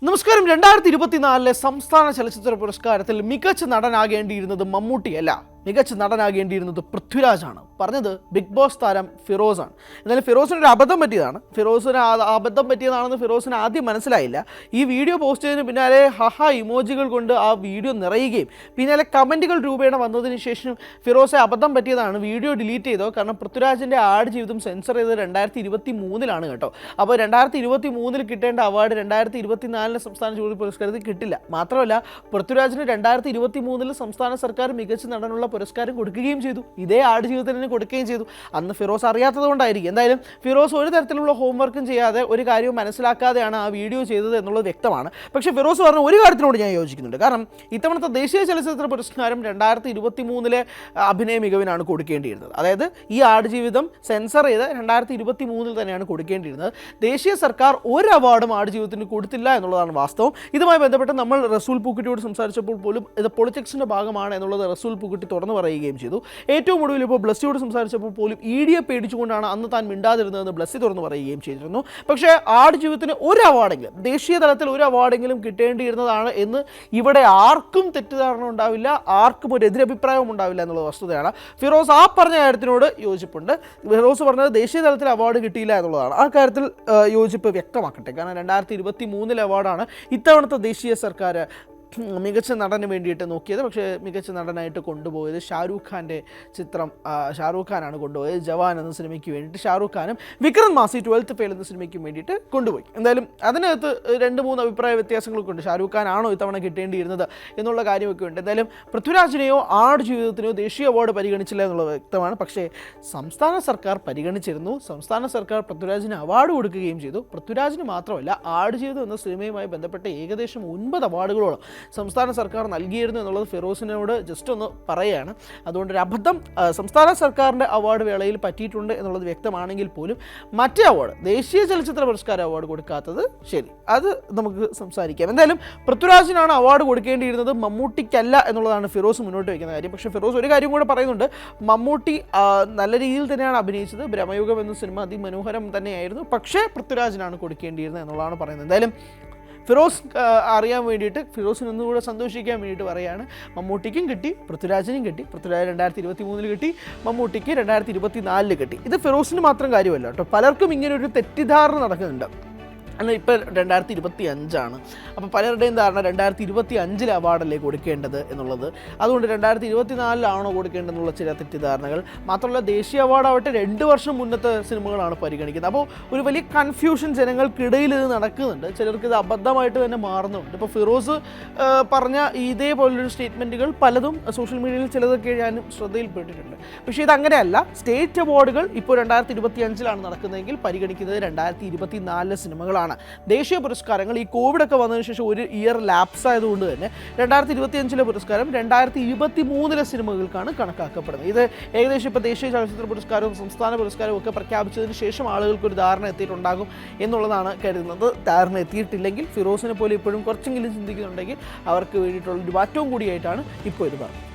നമസ്കാരം. 2024 സംസ്ഥാന ചലച്ചിത്ര പുരസ്കാരത്തിൽ മികച്ച നടനാകേണ്ടിയിരുന്നത് മമ്മൂട്ടിയല്ല, മികച്ച നടനാകേണ്ടിയിരുന്നത് പൃഥ്വിരാജാണ്. പറഞ്ഞത് ബിഗ് ബോസ് താരം ഫിറോസാണ്. എന്നാലും ഫിറോസിനൊരു അബദ്ധം പറ്റിയതാണ്. അബദ്ധം പറ്റിയതാണെന്ന് ഫിറോസിന് ആദ്യം മനസ്സിലായില്ല. ഈ വീഡിയോ പോസ്റ്റ് ചെയ്തതിന് പിന്നാലെ ഇമോജികൾ കൊണ്ട് ആ വീഡിയോ നിറയുകയും പിന്നാലെ കമൻറ്റുകൾ രൂപേണ വന്നതിന് ശേഷം ഫിറോസെ അബദ്ധം പറ്റിയതാണ്, വീഡിയോ ഡിലീറ്റ് ചെയ്തോ. കാരണം പൃഥ്വിരാജിൻ്റെ ആടുജീവിതം സെൻസർ ചെയ്തത് 2023 കേട്ടോ. അപ്പോൾ 2023 കിട്ടേണ്ട അവാർഡ് 2024 സംസ്ഥാന ചലച്ചിത്ര പുരസ്കാരത്തിൽ കിട്ടില്ല. മാത്രമല്ല പൃഥ്വിരാജിന് 2023 സംസ്ഥാന സർക്കാർ മികച്ച നടനുള്ള പുരസ്കാരം കൊടുക്കുകയും ചെയ്തു. ഇതേ ആടുജീവിതത്തിന് കൊടുക്കുകയും ചെയ്തു. അന്ന് ഫിറോസ് അറിയാത്തത് കൊണ്ടായിരിക്കും. എന്തായാലും ഫിറോസ് ഒരു തരത്തിലുള്ള ഹോംവർക്കും ചെയ്യാതെ ഒരു കാര്യവും മനസ്സിലാക്കാതെയാണ് ആ വീഡിയോ ചെയ്തത് എന്നുള്ളത് വ്യക്തമാണ്. പക്ഷേ ഫിറോസ് പറഞ്ഞ ഒരു കാര്യത്തിനോട് ഞാൻ യോജിക്കുന്നുണ്ട്. കാരണം ഇത്തവണത്തെ ദേശീയ ചലച്ചിത്ര പുരസ്കാരം 2023 അഭിനയ മികവിനാണ് കൊടുക്കേണ്ടിയിരുന്നത്. അതായത് ഈ ആടുജീവിതം സെൻസർ ചെയ്ത് 2023 തന്നെയാണ് കൊടുക്കേണ്ടിയിരുന്നത്. ദേശീയ സർക്കാർ ഒരു അവാർഡും ആടുജീവിതത്തിന് കൊടുത്തില്ല എന്നുള്ളതാണ് വാസ്തവം. ഇതുമായി ബന്ധപ്പെട്ട് നമ്മൾ റസൂൽ പൂക്കുട്ടിയോട് സംസാരിച്ചപ്പോൾ പോലും ഇത് പൊളിറ്റിക്സിൻ്റെ ഭാഗമാണ് എന്നുള്ളത് റസൂൽ പൂക്കുട്ടി തുറന്നു പറയുകയും ചെയ്തു. ഏറ്റവും ഒടുവിൽ ഇപ്പോൾ ബ്ലസ്സിയോട് സംസാരിച്ചപ്പോൾ പോലും EDയെ പേടിച്ചുകൊണ്ടാണ് അന്ന് താൻ മിണ്ടാതിരുന്നതെന്ന് ബ്ലസ്സി തുറന്നു പറയുകയും ചെയ്തിരുന്നു. പക്ഷേ ആടുജീവിതത്തിന് ഒരു അവാർഡെങ്കിലും, ദേശീയ തലത്തിൽ ഒരു അവാർഡെങ്കിലും കിട്ടേണ്ടിയിരുന്നതാണ് എന്ന് ഇവിടെ ആർക്കും തെറ്റിദ്ധാരണ ഉണ്ടാവില്ല, ആർക്കും ഒരു എതിരഭിപ്രായവും ഉണ്ടാവില്ല എന്നുള്ള വസ്തുതയാണ്. ഫിറോസ് ആ പറഞ്ഞ കാര്യത്തിനോട് യോജിപ്പുണ്ട്. ഫിറോസ് പറഞ്ഞത് ദേശീയ തലത്തിൽ അവാർഡ് കിട്ടിയില്ല എന്നുള്ളതാണ്. ആ കാര്യത്തിൽ യോജിപ്പ് വ്യക്തമാക്കട്ടെ. കാരണം 2023 അവാർഡാണ് ഇത്തവണത്തെ ദേശീയ സർക്കാർ മികച്ച നടന് വേണ്ടിയിട്ട് നോക്കിയത്. പക്ഷേ മികച്ച നടനായിട്ട് കൊണ്ടുപോയത് ഷാരൂഖ് ഖാൻ്റെ ചിത്രം, ഷാരൂഖ് ഖാനാണ് കൊണ്ടുപോയത്. ജവാൻ എന്ന സിനിമയ്ക്ക് വേണ്ടിയിട്ട് ഷാരൂഖ് ഖാനും വിക്രം മാസി 12th ഫെയിൽ എന്ന സിനിമയ്ക്ക് വേണ്ടിയിട്ട് കൊണ്ടുപോയി. എന്തായാലും അതിനകത്ത് 2-3 അഭിപ്രായ വ്യത്യാസങ്ങളൊക്കെ ഉണ്ട്. ഷാരൂഖ് ഖാൻ ആണോ ഇത്തവണ കിട്ടേണ്ടിയിരുന്നത് എന്നുള്ള കാര്യമൊക്കെ ഉണ്ട്. എന്തായാലും പൃഥ്വിരാജിനെയോ ആടുജീവിതത്തിനെയോ ദേശീയ അവാർഡ് പരിഗണിച്ചില്ല എന്നുള്ളത് വ്യക്തമാണ്. പക്ഷേ സംസ്ഥാന സർക്കാർ പരിഗണിച്ചിരുന്നു. സംസ്ഥാന സർക്കാർ പൃഥ്വിരാജിന് അവാർഡ് കൊടുക്കുകയും ചെയ്തു. പൃഥ്വിരാജിന് മാത്രമല്ല, ആടുജീവിതം എന്ന സിനിമയുമായി ബന്ധപ്പെട്ട ഏകദേശം 9 അവാർഡുകളോളം സംസ്ഥാന സർക്കാർ നൽകിയിരുന്നു എന്നുള്ളത് ഫിറോസിനോട് ജസ്റ്റ് ഒന്ന് പറയുകയാണ്. അതുകൊണ്ടൊരു അബദ്ധം സംസ്ഥാന സർക്കാരിൻ്റെ അവാർഡ് വേളയിൽ പറ്റിയിട്ടുണ്ട് എന്നുള്ളത് വ്യക്തമാണെങ്കിൽ പോലും മറ്റേ അവാർഡ്, ദേശീയ ചലച്ചിത്ര പുരസ്കാര അവാർഡ് കൊടുക്കാത്തത് ശരി, അത് നമുക്ക് സംസാരിക്കാം. എന്തായാലും പൃഥ്വിരാജിനാണ് അവാർഡ് കൊടുക്കേണ്ടിയിരുന്നത്, മമ്മൂട്ടിക്കല്ല എന്നുള്ളതാണ് ഫിറോസ് മുന്നോട്ട് വയ്ക്കുന്ന കാര്യം. പക്ഷേ ഫിറോസ് ഒരു കാര്യം കൂടെ പറയുന്നുണ്ട്. മമ്മൂട്ടി നല്ല രീതിയിൽ തന്നെയാണ് അഭിനയിച്ചത്. ബ്രഹ്മയുഗം എന്ന സിനിമ അതിമനോഹരം തന്നെയായിരുന്നു. പക്ഷേ പൃഥ്വിരാജിനാണ് കൊടുക്കേണ്ടിയിരുന്നത് എന്നുള്ളതാണ് പറയുന്നത്. എന്തായാലും ഫിറോസ് അറിയാൻ വേണ്ടിയിട്ട്, ഫിറോസിന് ഒന്നുകൂടെ സന്തോഷിക്കാൻ വേണ്ടിയിട്ട് പറയുകയാണ്, മമ്മൂട്ടിക്കും കിട്ടി, പൃഥ്വിരാജിനും കിട്ടി. പൃഥ്വിരാജ് 2023 കിട്ടി, മമ്മൂട്ടിക്ക് 2024 കിട്ടി. ഇത് ഫിറോസിന് മാത്രം കാര്യമല്ല കേട്ടോ, പലർക്കും ഇങ്ങനൊരു തെറ്റിദ്ധാരണ നടക്കുന്നുണ്ട്. എന്നാൽ ഇപ്പോൾ 2025 അപ്പോൾ പലരുടെയും ധാരണ 2025 അവാർഡല്ലേ കൊടുക്കേണ്ടത് എന്നുള്ളത്. അതുകൊണ്ട് 2024 കൊടുക്കേണ്ടതെന്നുള്ള ചില തെറ്റിദ്ധാരണകൾ. മാത്രമല്ല ദേശീയ അവാർഡാവട്ടെ 2 വർഷം മുന്നത്തെ സിനിമകളാണ് പരിഗണിക്കുന്നത്. അപ്പോൾ ഒരു വലിയ കൺഫ്യൂഷൻ ജനങ്ങൾക്കിടയിൽ ഇത് നടക്കുന്നുണ്ട്. ചിലർക്ക് ഇത് അബദ്ധമായിട്ട് തന്നെ മാറുന്നുണ്ട്. ഇപ്പോൾ ഫിറോസ് പറഞ്ഞ ഇതേപോലൊരു സ്റ്റേറ്റ്മെൻറ്റുകൾ പലതും സോഷ്യൽ മീഡിയയിൽ ചിലതൊക്കെ ഞാനും ശ്രദ്ധയിൽപ്പെട്ടിട്ടുണ്ട്. പക്ഷേ ഇതങ്ങനെയല്ല. സ്റ്റേറ്റ് അവാർഡുകൾ ഇപ്പോൾ 2025 നടക്കുന്നതെങ്കിൽ പരിഗണിക്കുന്നത് 2024 സിനിമകളാണ്. ദേശീയ പുരസ്കാരങ്ങൾ ഈ കോവിഡൊക്കെ വന്നതിന് ശേഷം ഒരു ഇയർ ലാപ്സ് ആയതുകൊണ്ട് തന്നെ 2025 പുരസ്കാരം 2023 സിനിമകൾക്കാണ് കണക്കാക്കപ്പെടുന്നത്. ഇത് ഏകദേശം ഇപ്പോൾ ദേശീയ ചലച്ചിത്ര പുരസ്കാരവും സംസ്ഥാന പുരസ്കാരവും ഒക്കെ പ്രഖ്യാപിച്ചതിന് ശേഷം ആളുകൾക്കൊരു ധാരണ എത്തിയിട്ടുണ്ടാകും എന്നുള്ളതാണ് കരുതുന്നത്. ധാരണ എത്തിയിട്ടില്ലെങ്കിൽ ഫിറോസിനെ പോലെ ഇപ്പോഴും കുറച്ചെങ്കിലും ചിന്തിക്കുന്നുണ്ടെങ്കിൽ അവർക്ക് വേണ്ടിയിട്ടുള്ളൊരു മാറ്റവും കൂടിയായിട്ടാണ് ഇപ്പോൾ ഇത് പറഞ്ഞത്.